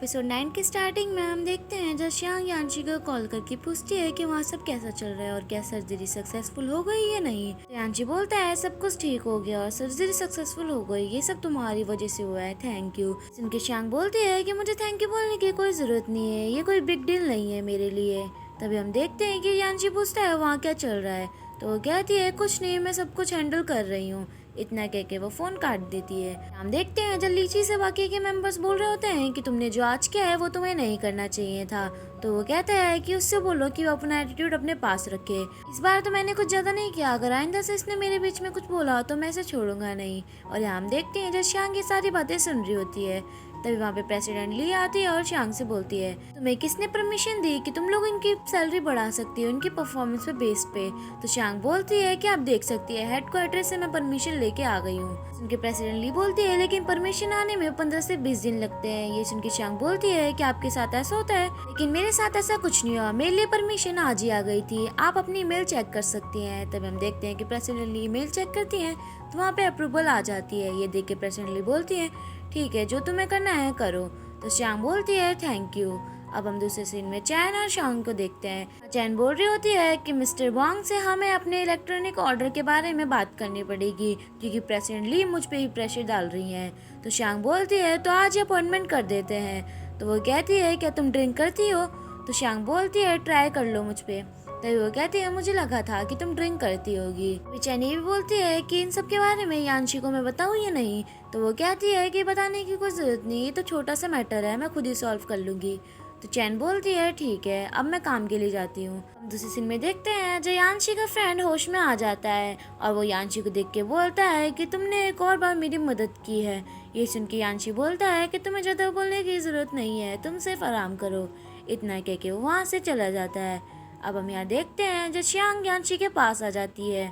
Episode 9 की starting में हम देखते हैं जब श्यांग यांशी को कॉल करके पूछती है कि वहाँ सब कैसा चल रहा है और क्या सर्जरी सक्सेसफुल हो गई या नहीं। तो यांशी बोलता है सब कुछ ठीक हो गया और सर्जरी सक्सेसफुल हो गई, ये सब तुम्हारी वजह से हुआ है, थैंक यू। सुनके श्यांग बोलती है कि मुझे थैंक यू बोलने की कोई जरूरत नहीं है, ये कोई बिग डील नहीं है मेरे लिए। तभी हम देखते हैं कि यांशी पूछता है वहाँ क्या चल रहा है, तो वो कहती है कुछ नहीं, मैं सब कुछ हैंडल कर रही हूँ। इतना कह के वो फोन काट देती है। हम देखते हैं जब लीची से बाकी के मेंबर्स बोल रहे होते हैं कि तुमने जो आज किया है वो तुम्हें नहीं करना चाहिए था, तो वो कहता है कि उससे बोलो कि वो अपना एटीट्यूड अपने पास रखे। इस बार तो मैंने कुछ ज्यादा नहीं किया, अगर आइंदा से इसने मेरे बीच में कुछ बोला तो मैं इसे छोड़ूंगा नहीं। और यहाँ हम देखते हैं जब श्यांग ये सारी बातें सुन रही होती है, तभी वहाँ पे प्रेसिडेंट ली आती है और श्यांग से बोलती है तुम्हें किसने परमिशन दी कि तुम लोग इनकी सैलरी बढ़ा सकती हो इनकी परफॉर्मेंस पे बेस पे। तो श्यांग बोलती है कि आप देख सकती है हेडक्वार्टर से मैं परमिशन लेके आ गई हूँ। उनके प्रेसिडेंट ली बोलती है लेकिन परमिशन आने में 15 से 20 दिन लगते हैं। ये सुन के श्यांग बोलती है कि आपके साथ ऐसा होता है, लेकिन मेरे साथ ऐसा कुछ नहीं हुआ, मेरे लिए परमिशन आज ही आ गई थी, आप अपनी ईमेल चेक कर सकती हैं। तब हम देखते हैं कि प्रेसिडेंट ली ईमेल चेक करती हैं तो वहाँ पे अप्रूवल आ जाती है। ये देख के प्रेसिडेंट ली बोलती है ठीक है जो तुम्हें करना है करो। तो श्यांग बोलती है थैंक यू। अब हम दूसरे सीन में चैन और श्यांग को देखते हैं। चैन बोल रही होती है कि मिस्टर वांग से हमें अपने इलेक्ट्रॉनिक ऑर्डर के बारे में बात करनी पड़ेगी क्योंकि प्रेसिडेंट ली मुझ पे ही प्रेशर डाल रही हैं। तो श्यांग बोलती है तो आज अपॉइंटमेंट कर देते हैं। तो वो कहती है क्या तुम ड्रिंक करती हो? तो श्यांग बोलती है ट्राई कर लो मुझ पे। तभी वो कहती है मुझे लगा था कि तुम ड्रिंक करती होगी। चैन ये भी बोलती है कि इन सब के बारे में यांशी को मैं बताऊं या नहीं। तो वो कहती है कि बताने की कोई जरूरत नहीं, ये तो छोटा सा मैटर है, मैं खुद ही सॉल्व कर लूंगी। तो चैन बोलती है ठीक है अब मैं काम के लिए जाती हूँ। दूसरी सीन में देखते हैं जब यांशी का फ्रेंड होश में आ जाता है और वो यांशी को देख के बोलता है कि तुमने एक और बार मेरी मदद की है। ये सुन के यांशी बोलता है कि तुम्हें ज्यादा बोलने की जरूरत नहीं है, तुम सिर्फ आराम करो। इतना कह के वो वहाँ से चला जाता है। अब हम यहाँ देखते हैं जब श्यांग यांशी के पास आ जाती है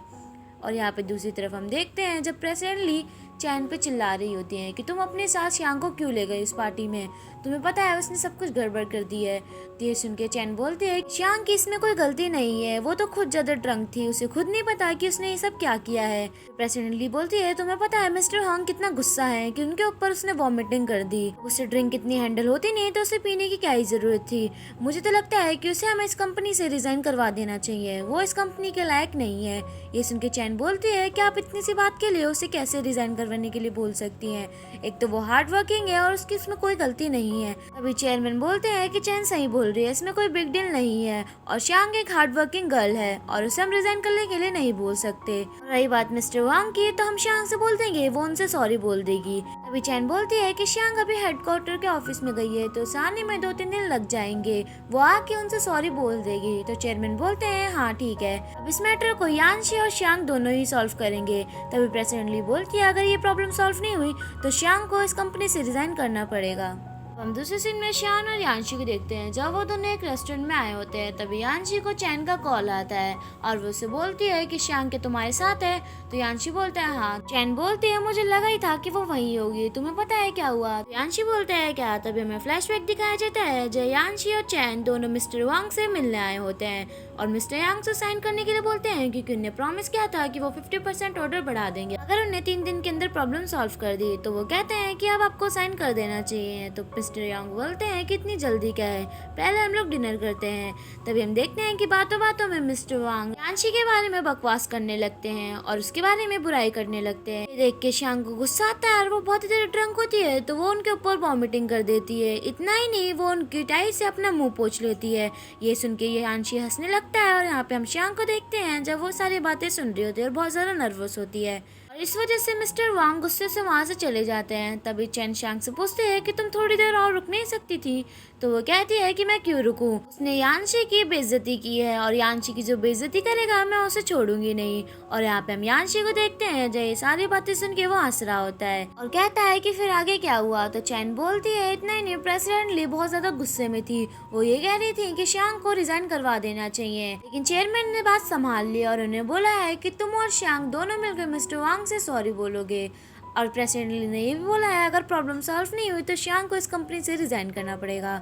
और यहाँ पे दूसरी तरफ हम देखते हैं जब प्रेसिडेंट ली चैन पे चिल्ला रही होती हैं कि तुम अपने साथ श्यांग को क्यों ले गए इस पार्टी में, तुम्हें पता है उसने सब कुछ गड़बड़ कर दी है। तो ये सुन के चैन बोलती है श्यांग की इसमें कोई गलती नहीं है, वो तो खुद ज्यादा ड्रंक थी, उसे खुद नहीं पता कि उसने ये सब क्या किया है। प्रेसिडेंट ली बोलती है तुम्हें पता है मिस्टर हांग कितना गुस्सा है कि उनके ऊपर उसने वॉमिटिंग कर दी, उससे ड्रिंक इतनी हैंडल होती नहीं तो उसे पीने की क्या ही जरूरत थी। मुझे तो लगता है कि उसे हमें इस कंपनी से रिजाइन करवा देना चाहिए, वो इस कंपनी के लायक नहीं है। ये सुन के चैन बोलती है कि आप इतनी सी बात के लिए उसे कैसे रिजाइन करवाने के लिए बोल सकती हैं, एक तो वो हार्ड वर्किंग है और उसकी इसमें कोई गलती नहीं है। अभी चेयरमैन बोलते हैं कि चैन सही बोल रही है, इसमें कोई बिग डील नहीं है और श्यांग एक हार्ड वर्किंग गर्ल है और उसे हम रिजाइन करने के लिए नहीं बोल सकते। रही बात मिस्टर वांग की तो हम श्यांग से बोल देंगे, वो उनसे सॉरी बोल देगी। अभी चैन बोलती है कि श्यांग अभी हेडक्वार्टर के ऑफिस में गई है तो उसे आने में 2-3 दिन लग जाएंगे, वो आके उनसे सॉरी बोल देगी। तो चेयरमैन बोलते हैं हाँ ठीक है, अब इस मैटर को यांशी और श्यांग दोनों ही सॉल्व करेंगे। तभी प्रेसिडेंट ली बोलती है अगर ये प्रॉब्लम सॉल्व नहीं हुई तो श्यांग को इस कंपनी से रिजाइन करना पड़ेगा। हम दूसरे सीन में श्यान और यांशी को देखते हैं जब वो दोनों एक रेस्टोरेंट में आए होते हैं। तभी यांशी को चैन का कॉल आता है और वो उसे बोलती है कि श्यान के तुम्हारे साथ है। तो यांशी बोलता है हाँ। चैन बोलती है मुझे लगा ही था कि वो वहीं होगी, तुम्हें पता है क्या हुआ? तो यांशी बोलता है क्या? तभी हमें फ्लैशबैक दिखाया जाता है जब यांशी और चैन दोनों मिस्टर वांग से मिलने आए होते हैं और मिस्टर यांग से साइन करने के लिए बोलते हैं क्योंकि उन्हें प्रॉमिस किया था कि वो 50% ऑर्डर बढ़ा देंगे अगर उन्हें 3 दिन के अंदर प्रॉब्लम सॉल्व कर दी। तो वो कहते हैं कि अब आपको साइन कर देना चाहिए। तो मिस्टर यांग बोलते हैं कि इतनी जल्दी क्या है, पहले हम लोग डिनर करते हैं। तभी हम देखते हैं कि बातों बातों में मिस्टर वांग यांशी के बारे में बकवास करने लगते हैं और उसके बारे में बुराई करने लगते हैं। ये देख के श्यांग को गुस्सा आता है और वो बहुत ही देर ड्रंक होती है तो वो उनके ऊपर वॉमिटिंग कर देती है। इतना ही नहीं वो उनकी टाई से अपना मुंह पोंछ लेती है। ये सुन के यांशी हंसने लगता है और यहाँ पे हम श्यांग को देखते हैं जब वो सारी बातें सुन रही होती है और बहुत ज्यादा नर्वस होती है और इस वजह से मिस्टर वांग गुस्से से वहाँ से चले जाते हैं। तभी चैन श्यांग से पूछते हैं कि तुम थोड़ी देर और रुक नहीं सकती थी? तो वो कहती है कि मैं क्यों रुकूं, उसने यांशी की बेइज्जती की है और यांशी की जो बेइज्जती करेगा मैं उसे छोड़ूंगी नहीं। और यहाँ पे हम यांशी को देखते हैं जब ये सारी बातें सुन के वो हंस रहा होता है और कहता है कि फिर आगे क्या हुआ? तो चैन बोलती है इतना ही नहीं, प्रेसिडेंट ली बहुत ज्यादा गुस्से में थी, वो ये कह रही थी कि श्यांग को रिजाइन करवा देना चाहिए, लेकिन चेयरमैन ने बात संभाल ली और उन्हें बोला है कि तुम और श्यांग दोनों मिलकर मिस्टर वांग से सॉरी बोलोगे। और प्रेसिडेंट ली ने ये भी बोला है अगर प्रॉब्लम सॉल्व नहीं हुई तो श्यांग को इस कंपनी से रिजाइन करना पड़ेगा।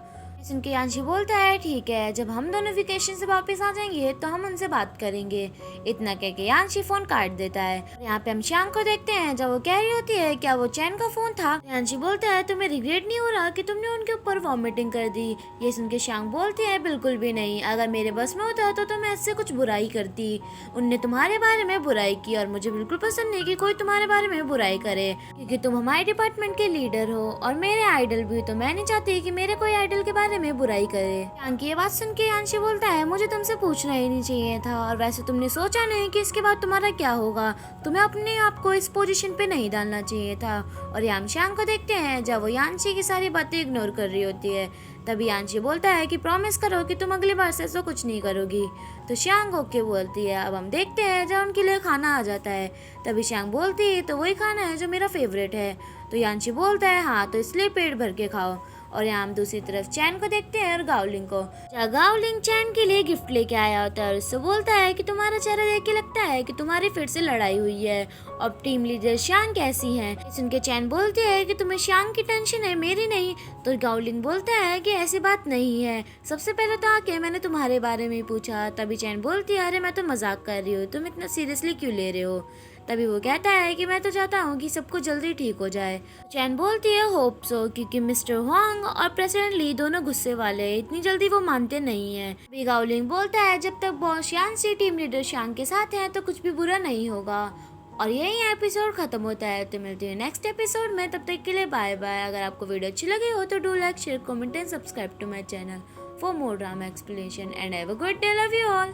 ये सुन के यांशी बोलता है ठीक है, जब हम दोनों वेकेशन से वापस आ जाएंगे तो हम उनसे बात करेंगे। इतना कह के यांशी फोन काट देता है। यहाँ पे हम शांग को देखते हैं जब वो कह रही होती है क्या वो चैन का फोन था। यांशी बोलता है तुम्हें रिग्रेट नहीं हो रहा कि तुमने उनके ऊपर वॉमिटिंग कर दी। ये सुन के शांग बोलती है बिल्कुल भी नहीं, अगर मेरे बस में होता तो मैं ऐसे कुछ बुराई करती। उनने तुम्हारे बारे में बुराई की और मुझे बिल्कुल पसंद नहीं कि कोई तुम्हारे बारे में बुराई करे, क्योंकि तुम हमारे डिपार्टमेंट के लीडर हो और मेरे आइडल भी, तो मैं नहीं चाहती कि मेरे कोई आइडल के बारे में बुराई करे। यांग की ये बात सुन के यांशी बोलता है मुझे तुमसे पूछना ही नहीं चाहिए था, और वैसे तुमने सोचा नहीं कि इसके बाद तुम्हारा क्या होगा, तुम्हें अपने आप को इस पोजीशन पे नहीं डालना चाहिए था। और यांग को देखते हैं जब वो यांशी की सारी बातें इग्नोर कर रही होती है। तभी यांशी बोलता है कि प्रॉमिस करो कि तुम अगली बार से ऐसा कुछ नहीं करोगी। तो शांग ओके बोलती है। अब हम देखते हैं जब उनके लिए खाना आ जाता है, तभी शांग बोलती है तो वही खाना है जो मेरा फेवरेट है। तो यांशी बोलता है हाँ, तो इसलिए पेट भर के खाओ। और यहाँ हम दूसरी तरफ चैन को देखते हैं और गावलिंग को। गावलिंग चैन के लिए गिफ्ट लेके आया होता है और उससे बोलता है कि तुम्हारा चेहरा देख के लगता है कि तुम्हारी फिर से लड़ाई हुई है, और टीम लीडर शांग कैसी है। सुन के चैन बोलती है कि तुम्हें शांग की टेंशन है, मेरी नहीं। तो गावलिंग बोलता है कि ऐसी बात नहीं है, सबसे पहले तो आके मैंने तुम्हारे बारे में पूछा। तभी चैन बोलती है अरे मैं तो मजाक कर रही हूँ, तुम इतना सीरियसली क्यों ले रहे हो। तभी वो कहता है कि मैं तो चाहता हूँ कि सब कुछ जल्दी ठीक हो जाए। चैन बोलती है होप सो, क्योंकि मिस्टर हुआंग और प्रेसिडेंट ली दोनों गुस्से वाले हैं, इतनी जल्दी वो मानते नहीं है। भी गावलिंग बोलता है जब तक बॉस यांशी टीम लीडर शांग के साथ है तो कुछ भी बुरा नहीं होगा। और यही एपिसोड खत्म होता है। तो मिलती है नेक्स्ट एपिसोड में, तब तक के लिए बाय बाय। अगर आपको वीडियो अच्छी लगी हो तो do like, share, comment and subscribe to my channel for more drama explanation and have a good day. Love you all.